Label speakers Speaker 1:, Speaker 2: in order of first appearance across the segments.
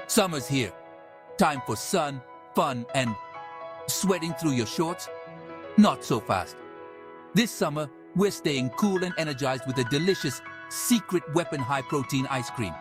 Speaker 1: Summer's here. Time for sun, fun, and sweating through your shorts? Not so fast. This summer, we're staying cool and energized with a delicious, secret weapon high-protein ice cream.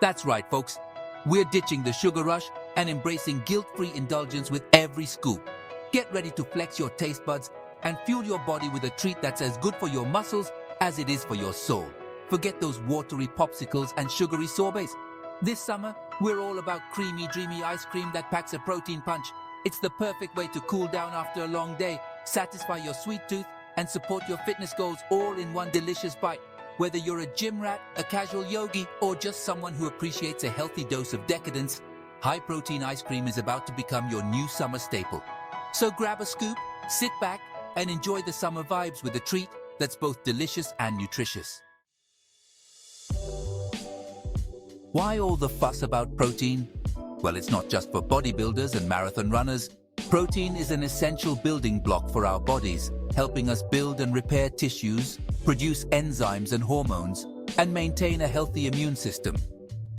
Speaker 1: That's right, folks. We're ditching the sugar rush and embracing guilt-free indulgence with every scoop. Get ready to flex your taste buds and fuel your body with a treat that's as good for your muscles as it is for your soul. Forget those watery popsicles and sugary sorbets. This summer, we're all about creamy, dreamy ice cream that packs a protein punch. It's the perfect way to cool down after a long day, satisfy your sweet tooth, and support your fitness goals all in one delicious bite. Whether you're a gym rat, a casual yogi, or just someone who appreciates a healthy dose of decadence, high-protein ice cream is about to become your new summer staple. So grab a scoop, sit back, and enjoy the summer vibes with a treat that's both delicious and nutritious. Why all the fuss about protein? Well, it's not just for bodybuilders and marathon runners. Protein is an essential building block for our bodies, helping us build and repair tissues, produce enzymes and hormones, and maintain a healthy immune system.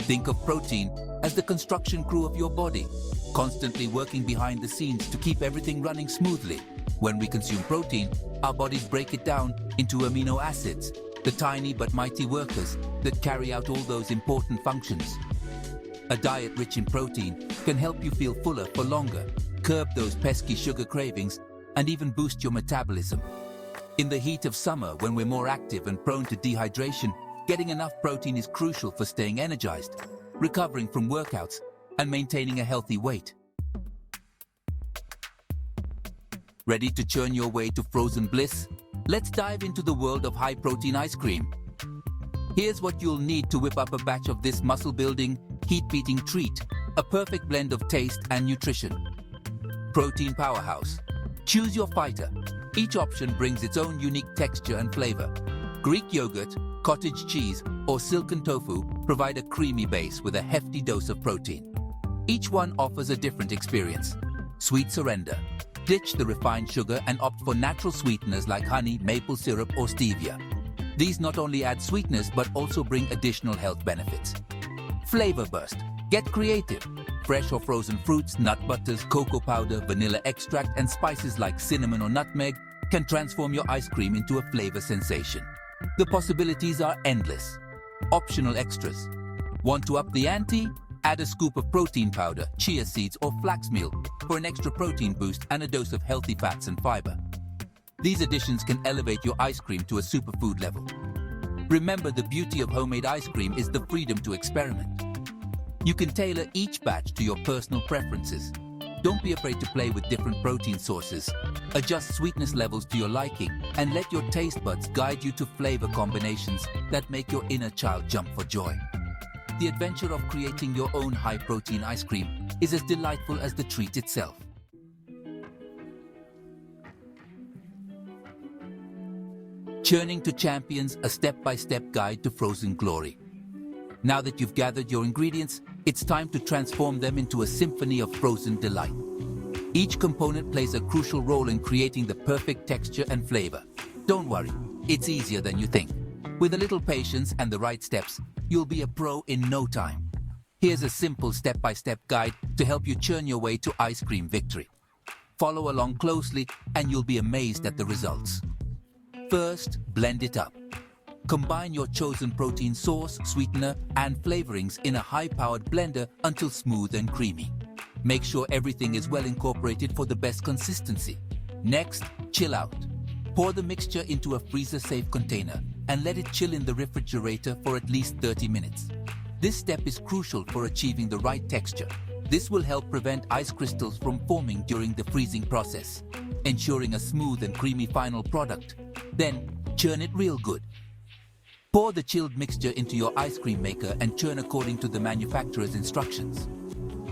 Speaker 1: Think of protein as the construction crew of your body, constantly working behind the scenes to keep everything running smoothly. When we consume protein, our bodies break it down into amino acids, the tiny but mighty workers that carry out all those important functions. A diet rich in protein can help you feel fuller for longer, curb those pesky sugar cravings, and even boost your metabolism. In the heat of summer, when we're more active and prone to dehydration, getting enough protein is crucial for staying energized, recovering from workouts, and maintaining a healthy weight. Ready to churn your way to frozen bliss? Let's dive into the world of high-protein ice cream. Here's what you'll need to whip up a batch of this muscle-building, heat-beating treat, a perfect blend of taste and nutrition. Protein powerhouse. Choose your fighter. Each option brings its own unique texture and flavor. Greek yogurt, cottage cheese, or silken tofu provide a creamy base with a hefty dose of protein. Each one offers a different experience. Sweet surrender. Ditch the refined sugar and opt for natural sweeteners like honey, maple syrup, or stevia. These not only add sweetness but also bring additional health benefits. Flavor burst. Get creative. Fresh or frozen fruits, nut butters, cocoa powder, vanilla extract, and spices like cinnamon or nutmeg can transform your ice cream into a flavor sensation. The possibilities are endless. Optional extras. Want to up the ante? Add a scoop of protein powder, chia seeds, or flax meal for an extra protein boost and a dose of healthy fats and fiber. These additions can elevate your ice cream to a superfood level. Remember, the beauty of homemade ice cream is the freedom to experiment. You can tailor each batch to your personal preferences. Don't be afraid to play with different protein sources. Adjust sweetness levels to your liking and let your taste buds guide you to flavor combinations that make your inner child jump for joy. The adventure of creating your own high-protein ice cream is as delightful as the treat itself. Churning to Champions, a step-by-step guide to frozen glory. Now that you've gathered your ingredients, it's time to transform them into a symphony of frozen delight. Each component plays a crucial role in creating the perfect texture and flavor. Don't worry, it's easier than you think. With a little patience and the right steps, you'll be a pro in no time. Here's a simple step-by-step guide to help you churn your way to ice cream victory. Follow along closely and you'll be amazed at the results. First, blend it up. Combine your chosen protein source, sweetener, and flavorings in a high-powered blender until smooth and creamy. Make sure everything is well incorporated for the best consistency. Next, chill out. Pour the mixture into a freezer-safe container and let it chill in the refrigerator for at least 30 minutes. This step is crucial for achieving the right texture. This will help prevent ice crystals from forming during the freezing process, ensuring a smooth and creamy final product. Then, churn it real good. Pour the chilled mixture into your ice cream maker and churn according to the manufacturer's instructions.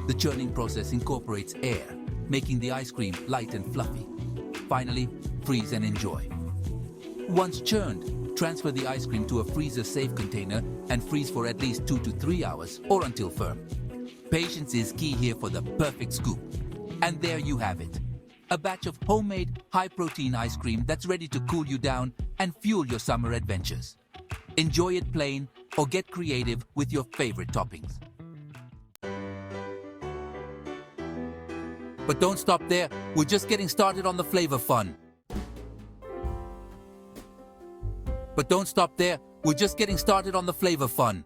Speaker 1: The churning process incorporates air, making the ice cream light and fluffy. Finally, freeze and enjoy. Once churned, transfer the ice cream to a freezer-safe container and freeze for at least 2 to 3 hours or until firm. Patience is key here for the perfect scoop. And there you have it. A batch of homemade, high-protein ice cream that's ready to cool you down and fuel your summer adventures. Enjoy it plain or get creative with your favorite toppings. But don't stop there, we're just getting started on the flavor fun. But don't stop there, we're just getting started on the flavor fun.